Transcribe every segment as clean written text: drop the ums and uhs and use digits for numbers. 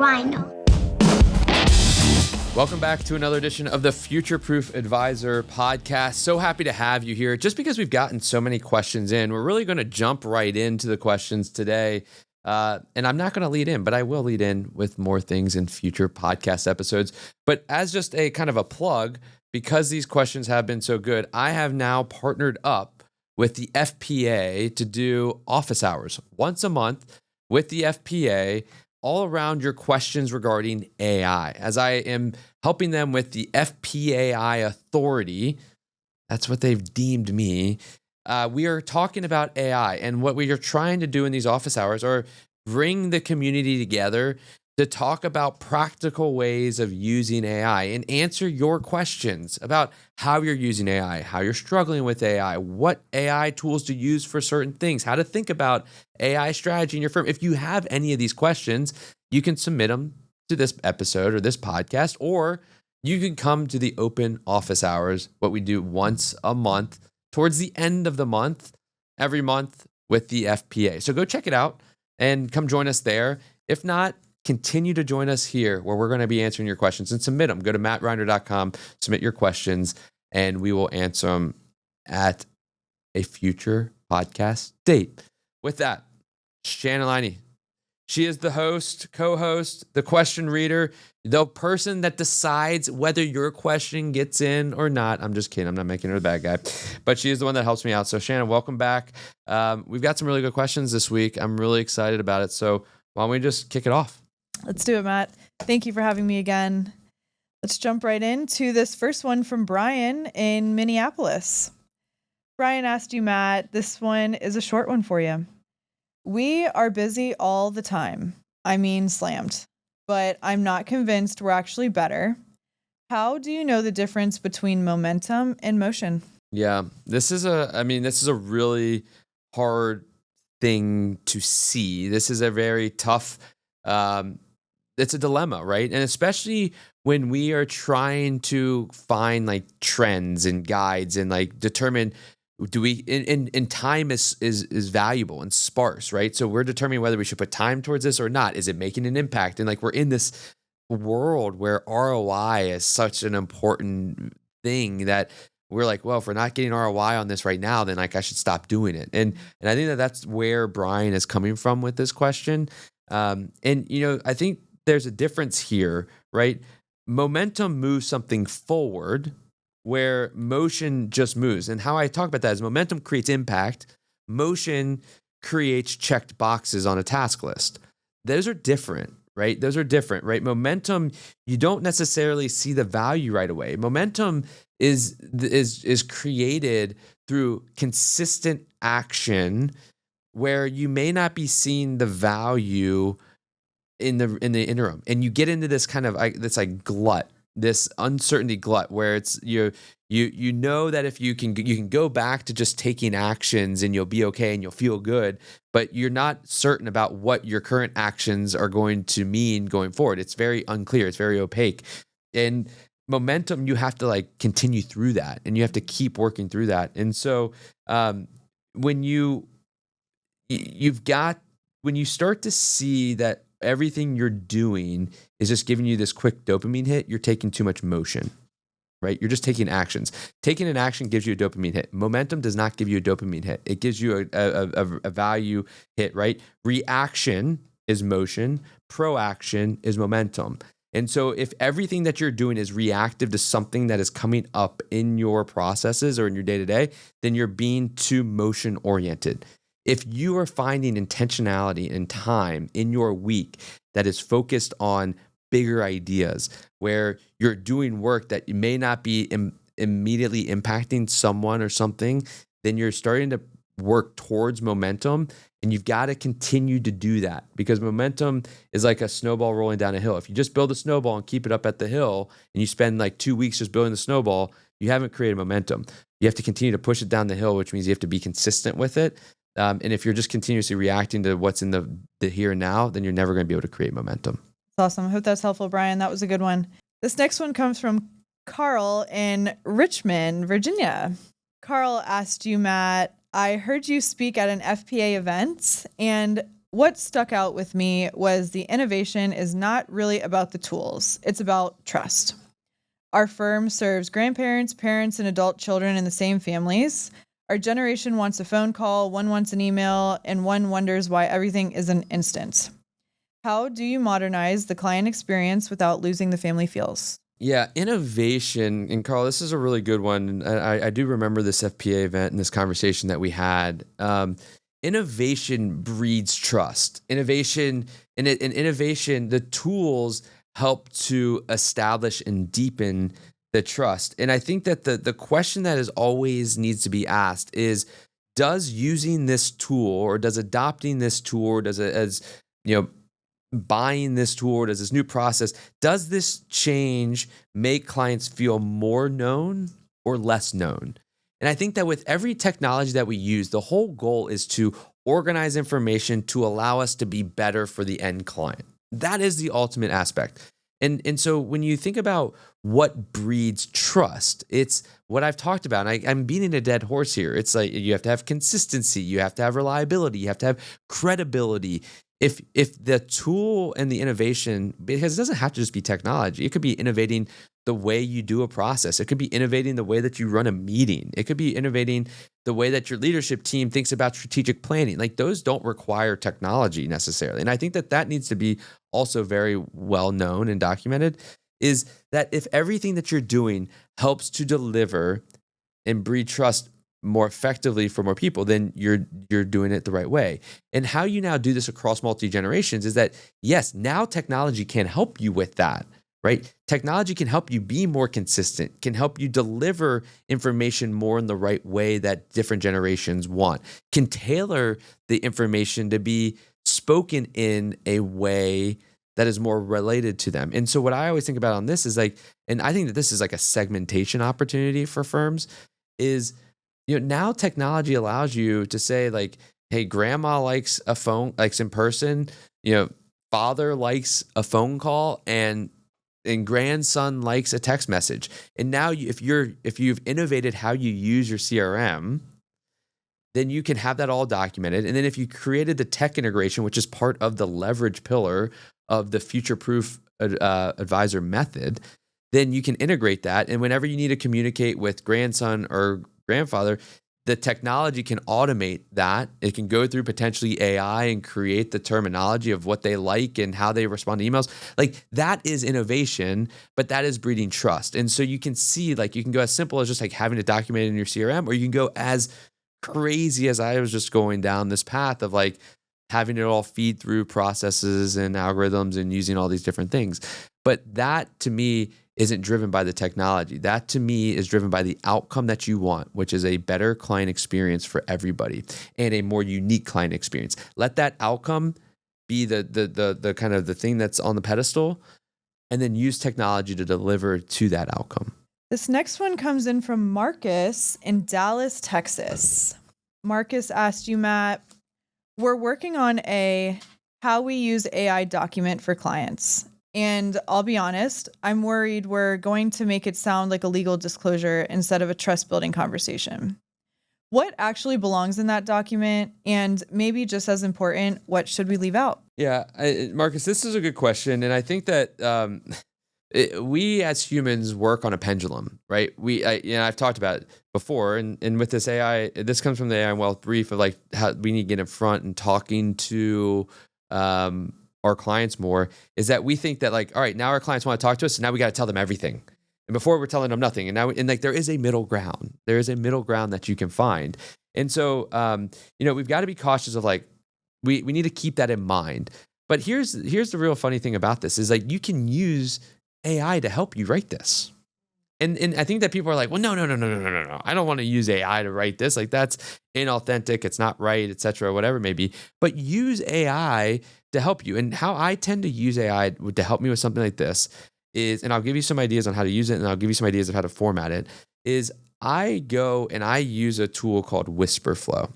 Reiner. Welcome back to another edition of the FutureProof Advisor podcast. So happy to have you here. Just because we've gotten so many questions in, we're really going to jump right into the questions today. And I'm not going to lead in, but I will lead in with more things in future podcast episodes. But as just a kind of a plug, because these questions have been so good, I have now partnered up with the FPA to do office hours once a month with the FPA, all around your questions regarding AI, as I am helping them with the FPAI authority. That's what they've deemed me. We are talking about AI, and what we are trying to do in these office hours are bring the community together to talk about practical ways of using AI and answer your questions about how you're using AI, how you're struggling with AI, what AI tools to use for certain things, how to think about AI strategy in your firm. If you have any of these questions, you can submit them to this episode or this podcast, or you can come to the open office hours, what we do once a month, towards the end of the month, every month with the FPA. So go check it out and come join us there. If not, continue to join us here where we're going to be answering your questions and submit them. Go to mattreiner.com, submit your questions, and we will answer them at a future podcast date. With that, Shannon, she is the host, co-host, the question reader, the person that decides whether your question gets in or not. I'm just kidding. I'm not making her the bad guy, but she is the one that helps me out. So Shannon, welcome back. We've got some really good questions this week. I'm really excited about it. So why don't we just kick it off? Let's do it, Matt. Thank you for having me again. Let's jump right into this first one from Brian in Minneapolis. Brian asked you, Matt, this one is a short one for you. We are busy all the time. I mean, slammed. But I'm not convinced we're actually better. How do you know the difference between momentum and motion? Yeah, this is a really hard thing to see. This is a very tough, it's a dilemma, right? And especially when we are trying to find like trends and guides and like determine, do we, and time is valuable and sparse, right? So we're determining whether we should put time towards this or not. Is it making an impact? And like, we're in this world where ROI is such an important thing that we're like, well, if we're not getting ROI on this right now, then like I should stop doing it. And I think that's where Brian is coming from with this question. And I think there's a difference here, right? Momentum moves something forward where motion just moves. And how I talk about that is momentum creates impact. Motion creates checked boxes on a task list. Those are different, right? Momentum, you don't necessarily see the value right away. Momentum is created through consistent action where you may not be seeing the value in the interim, and you get into this kind of this like glut, this uncertainty glut, where it's you know that if you can go back to just taking actions and you'll be okay and you'll feel good, but you're not certain about what your current actions are going to mean going forward. It's very unclear. It's very opaque. And momentum, you have to like continue through that, and you have to keep working through that. And so when you start to see that everything you're doing is just giving you this quick dopamine hit, you're taking too much motion, right? You're just taking actions. Taking an action gives you a dopamine hit. Momentum does not give you a dopamine hit. It gives you a value hit, right? Reaction is motion. Proaction is momentum. And so if everything that you're doing is reactive to something that is coming up in your processes or in your day-to-day, then you're being too motion oriented. If you are finding intentionality and time in your week that is focused on bigger ideas, where you're doing work that may not be immediately impacting someone or something, then you're starting to work towards momentum, and you've got to continue to do that, because momentum is like a snowball rolling down a hill. If you just build a snowball and keep it up at the hill and you spend like 2 weeks just building the snowball, you haven't created momentum. You have to continue to push it down the hill, which means you have to be consistent with it. And if you're just continuously reacting to what's in the here and now, then you're never going to be able to create momentum. That's awesome. I hope that's helpful, Brian. That was a good one. This next one comes from Carl in Richmond, Virginia. Carl asked you, Matt, I heard you speak at an FPA event, and what stuck out with me was the innovation is not really about the tools. It's about trust. Our firm serves grandparents, parents, and adult children in the same families. Our generation wants a phone call, one wants an email, and one wonders why everything isn't instant. How do you modernize the client experience without losing the family feels? Yeah, innovation. And Carl, this is a really good one. And I do remember this FPA event and this conversation that we had. Innovation breeds trust. Innovation, and innovation, the tools help to establish and deepen the trust. And I think that the question that is always needs to be asked is, does using this tool, or does adopting this tool, or does it, as you know, buying this tool, or does this new process, does this change make clients feel more known or less known? And I think that with every technology that we use, the whole goal is to organize information to allow us to be better for the end client. That is the ultimate aspect. And so when you think about what breeds trust, it's what I've talked about. And I'm beating a dead horse here. It's like you have to have consistency, you have to have reliability, you have to have credibility. If the tool and the innovation, because it doesn't have to just be technology, it could be innovating the way you do a process. It could be innovating the way that you run a meeting. It could be innovating the way that your leadership team thinks about strategic planning. Like, those don't require technology necessarily. And I think that needs to be also very well known and documented, is that if everything that you're doing helps to deliver and breed trust more effectively for more people, then you're doing it the right way. And how you now do this across multi-generations is that, yes, now technology can help you with that, right? Technology can help you be more consistent, can help you deliver information more in the right way that different generations want, can tailor the information to be spoken in a way that is more related to them. And so what I always think about on this is like, and I think that this is like a segmentation opportunity for firms, is, now technology allows you to say like, hey, grandma likes a phone, likes in person, father likes a phone call, and grandson likes a text message. And now if you've innovated how you use your CRM, then you can have that all documented. And then if you created the tech integration, which is part of the leverage pillar of the FutureProof Advisor method, then you can integrate that. And whenever you need to communicate with grandson or grandfather, the technology can automate that. It can go through potentially AI and create the terminology of what they like and how they respond to emails. Like, that is innovation, but that is breeding trust. And so you can see, like, you can go as simple as just like having it documented in your CRM, or you can go as crazy as I was just going down this path of like having it all feed through processes and algorithms and using all these different things. But that to me isn't driven by the technology. That to me is driven by the outcome that you want, which is a better client experience for everybody and a more unique client experience. Let that outcome be the kind of the thing that's on the pedestal, and then use technology to deliver to that outcome. This next one comes in from Marcus in Dallas, Texas. Marcus asked you, Matt, we're working on a how we use AI document for clients. And I'll be honest, I'm worried we're going to make it sound like a legal disclosure instead of a trust building conversation. What actually belongs in that document? And maybe just as important, what should we leave out? Yeah, Marcus, this is a good question. And I think that we as humans work on a pendulum, right? I've talked about it before. And with this AI, this comes from the AI Wealth brief of like how we need to get in front and talking to our clients more, is that we think that like, all right, now our clients want to talk to us, and now we got to tell them everything. And before we're telling them nothing. And now, like, there is a middle ground. There is a middle ground that you can find. And so, we've got to be cautious of like, we need to keep that in mind. But here's the real funny thing about this is like, you can use AI to help you write this. And I think that people are like, well, no. I don't want to use AI to write this. Like, that's inauthentic. It's not right, et cetera, whatever it may be. But use AI to help you. And how I tend to use AI to help me with something like this is, and I'll give you some ideas on how to use it, and I'll give you some ideas of how to format it, is I go and I use a tool called WhisperFlow,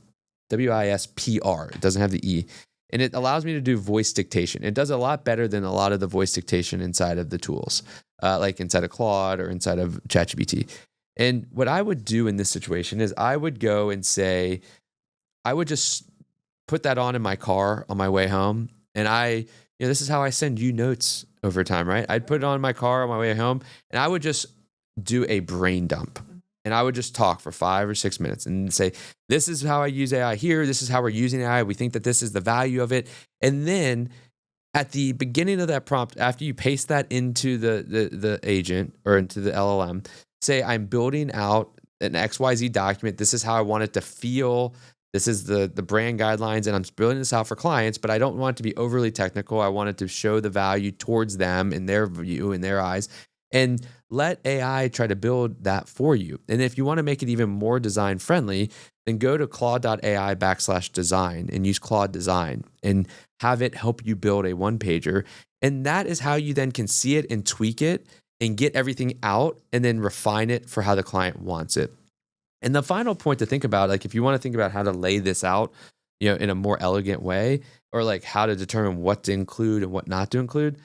WISPR. It doesn't have the E. And it allows me to do voice dictation. It does a lot better than a lot of the voice dictation inside of the tools, like inside of Claude or inside of ChatGPT. And what I would do in this situation is I would go and say, I would just put that on in my car on my way home. And this is how I send you notes over time, right? I'd put it on in my car on my way home, and I would just do a brain dump. And I would just talk for 5 or 6 minutes and say, this is how I use AI here. This is how we're using AI. We think that this is the value of it. And then at the beginning of that prompt, after you paste that into the agent or into the LLM, say, I'm building out an XYZ document. This is how I want it to feel. This is the brand guidelines, and I'm building this out for clients, but I don't want it to be overly technical. I want it to show the value towards them in their view, in their eyes, and let AI try to build that for you. And if you want to make it even more design friendly, then go to claude.ai/design and use Claude Design and have it help you build a one pager. And that is how you then can see it and tweak it and get everything out and then refine it for how the client wants it. And the final point to think about, like if you want to think about how to lay this out, in a more elegant way, or like how to determine what to include and what not to include,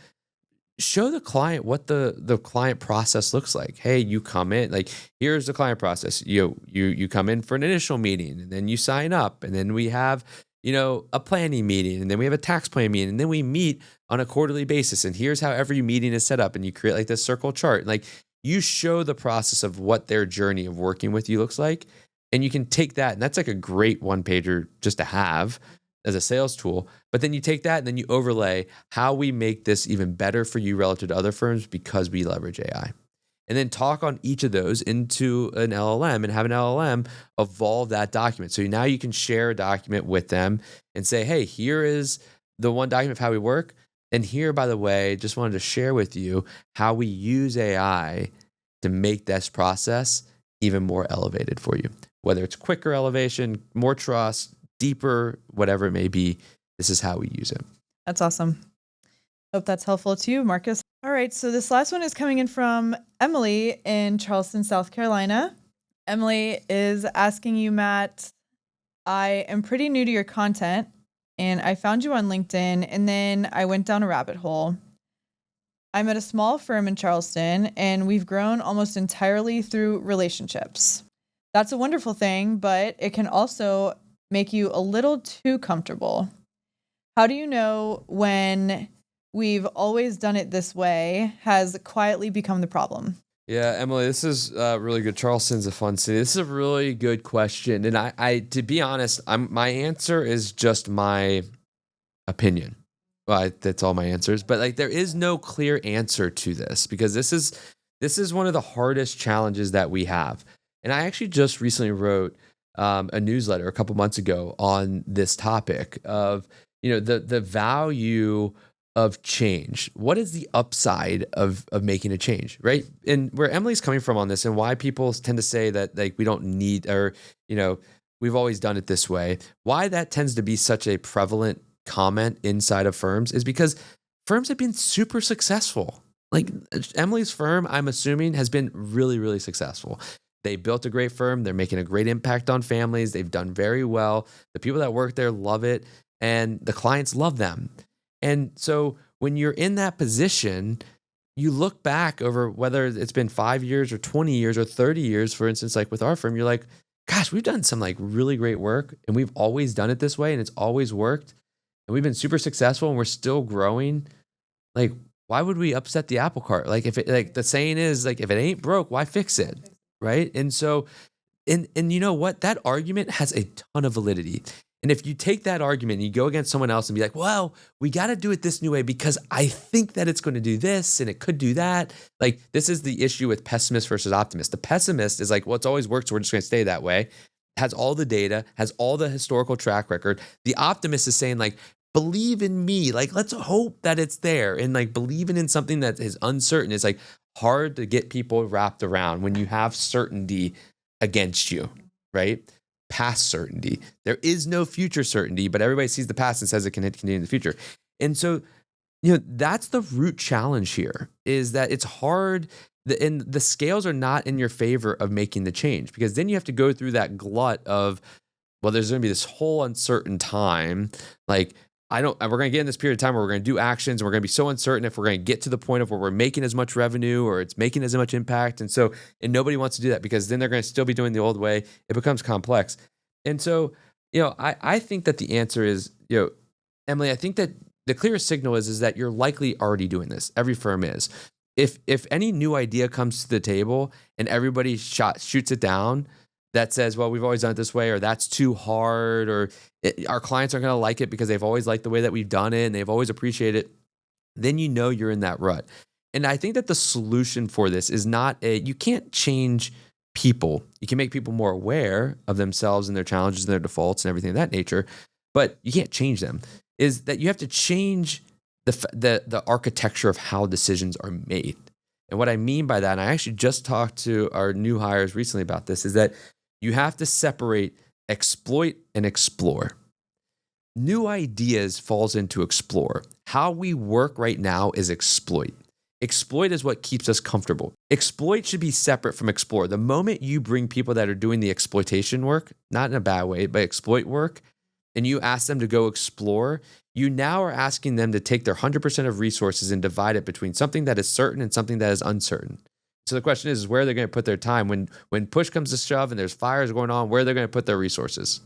show the client what the client process looks like. Hey, you come in, like here's the client process. You come in for an initial meeting, and then you sign up, and then we have a planning meeting, and then we have a tax plan meeting, and then we meet on a quarterly basis. And here's how every meeting is set up, and you create like this circle chart. Like you show the process of what their journey of working with you looks like, and you can take that, and that's like a great one pager just to have as a sales tool. But then you take that and then you overlay how we make this even better for you relative to other firms because we leverage AI. And then talk on each of those into an LLM and have an LLM evolve that document. So now you can share a document with them and say, hey, here is the one document of how we work. And here, by the way, just wanted to share with you how we use AI to make this process even more elevated for you. Whether it's quicker elevation, more trust, deeper, whatever it may be, this is how we use it. That's awesome. Hope that's helpful to you, Marcus. All right, so this last one is coming in from Emily in Charleston, South Carolina. Emily is asking you, Matt, I am pretty new to your content, and I found you on LinkedIn, and then I went down a rabbit hole. I'm at a small firm in Charleston, and we've grown almost entirely through relationships. That's a wonderful thing, but it can also make you a little too comfortable. How do you know when we've always done it this way has quietly become the problem? Yeah, Emily, this is really good. Charleston's a fun city. This is a really good question. And I to be honest, my answer is just my opinion. Well, that's all my answers. But like, there is no clear answer to this because this is one of the hardest challenges that we have. And I actually just recently wrote a newsletter a couple months ago on this topic of the value of change. What is the upside of making a change, right? And where Emily's coming from on this and why people tend to say that like we don't need, or we've always done it this way, why that tends to be such a prevalent comment inside of firms is because firms have been super successful. Like Emily's firm, I'm assuming, has been really, really successful. They built a great firm. They're making a great impact on families. They've done very well. The people that work there love it, and the clients love them. And so when you're in that position, you look back over whether it's been 5 years or 20 years or 30 years, for instance, like with our firm, you're like, gosh, we've done some like really great work, and we've always done it this way, and it's always worked, and we've been super successful, and we're still growing. Like, why would we upset the apple cart? Like, if it, like the saying is, like, if it ain't broke, why fix it? Right. And so, and you know what? That argument has a ton of validity. And if you take that argument and you go against someone else and be like, well, we got to do it this new way because I think that it's going to do this and it could do that. Like, this is the issue with pessimist versus optimist. The pessimist is like, well, it's always worked, so we're just going to stay that way. Has all the data, has all the historical track record. The optimist is saying like, believe in me. Like, let's hope that it's there. And like believing in something that is uncertain is like hard to get people wrapped around when you have certainty against you, right? Past certainty. There is no future certainty, but everybody sees the past and says it can continue in the future. And so, that's the root challenge here, is that it's hard, and the scales are not in your favor of making the change, because then you have to go through that glut of, well, there's going to be this whole uncertain time. Like, we're going to get in this period of time where we're going to do actions, and we're going to be so uncertain if we're going to get to the point of where we're making as much revenue or it's making as much impact. And nobody wants to do that, because then they're going to still be doing the old way. It becomes complex. And so I think that the answer is, Emily, I think that the clearest signal is that you're likely already doing this. Every firm is. If any new idea comes to the table and everybody shoots it down, that says, well, we've always done it this way, or that's too hard, or our clients aren't going to like it because they've always liked the way that we've done it and they've always appreciated it, then you're in that rut. And I think that the solution for this is you can't change people. You can make people more aware of themselves and their challenges and their defaults and everything of that nature, but you can't change them. Is that you have to change the architecture of how decisions are made. And what I mean by that, and I actually just talked to our new hires recently about this, is that you have to separate exploit and explore. New ideas falls into explore. How we work right now is exploit. Exploit is what keeps us comfortable. Exploit should be separate from explore. The moment you bring people that are doing the exploitation work, not in a bad way, but exploit work, and you ask them to go explore, you now are asking them to take their 100% of resources and divide it between something that is certain and something that is uncertain. So the question is where are they going to put their time? When push comes to shove and there's fires going on, where are they going to put their resources?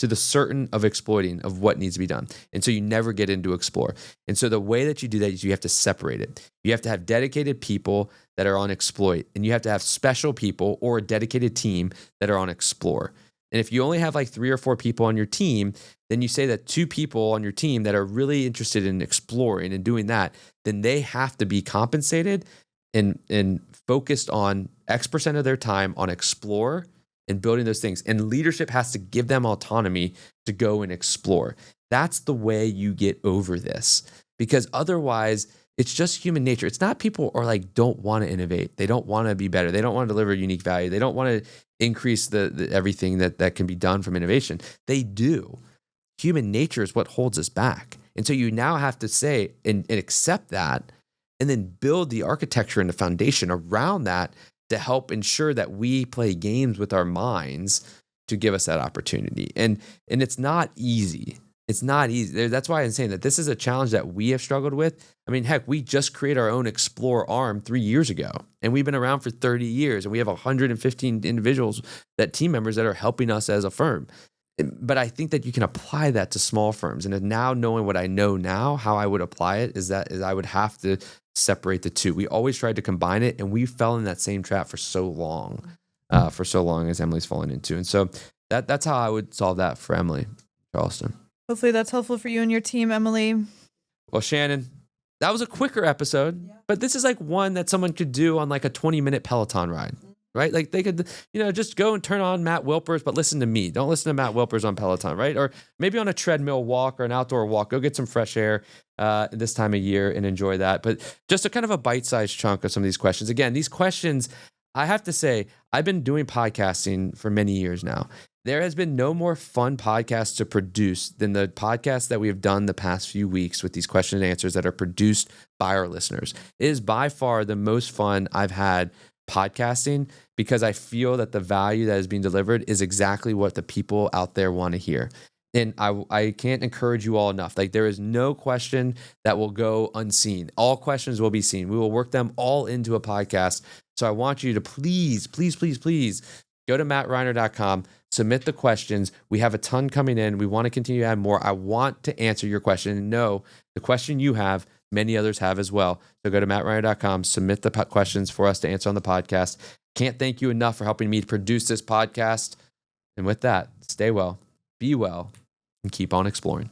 To the certain of exploiting of what needs to be done. And so you never get into explore. And so the way that you do that is you have to separate it. You have to have dedicated people that are on exploit, and you have to have special people or a dedicated team that are on explore. And if you only have like 3 or 4 people on your team, then you say that 2 people on your team that are really interested in exploring and doing that, then they have to be compensated and focused on X% of their time on explore and building those things. And leadership has to give them autonomy to go and explore. That's the way you get over this, because otherwise it's just human nature. It's not people are like, don't want to innovate. They don't want to be better. They don't want to deliver unique value. They don't want to increase the everything that can be done from innovation. They do. Human nature is what holds us back. And so you now have to say and accept that, and then build the architecture and the foundation around that to help ensure that we play games with our minds to give us that opportunity. And it's not easy. It's not easy. That's why I'm saying that this is a challenge that we have struggled with. I mean, heck, we just created our own Explore arm 3 years ago, and we've been around for 30 years, and we have 115 individuals, team members that are helping us as a firm. But I think that you can apply that to small firms. And now knowing what I know now, how I would apply it is I would have to separate the two. We always tried to combine it, and we fell in that same trap for so long as Emily's fallen into. And so that's how I would solve that for Emily Charleston. Hopefully that's helpful for you and your team, Emily. Well, Shannon, that was a quicker episode, but this is like one that someone could do on like a 20-minute Peloton ride, right? Like they could, just go and turn on Matt Wilpers, but listen to me. Don't listen to Matt Wilpers on Peloton, right? Or maybe on a treadmill walk or an outdoor walk. Go get some fresh air this time of year and enjoy that. But just a kind of a bite-sized chunk of some of these questions. Again, these questions, I have to say, I've been doing podcasting for many years now. There has been no more fun podcast to produce than the podcast that we have done the past few weeks with these question and answers that are produced by our listeners. It is by far the most fun I've had podcasting, because I feel that the value that is being delivered is exactly what the people out there want to hear. And I can't encourage you all enough. Like, there is no question that will go unseen. All questions will be seen. We will work them all into a podcast. So I want you to please go to mattreiner.com, submit the questions. We have a ton coming in. We want to continue to add more. I want to answer your question. And no, the question you have, many others have as well. So go to mattreiner.com, submit the questions for us to answer on the podcast. Can't thank you enough for helping me produce this podcast. And with that, stay well, be well, and keep on exploring.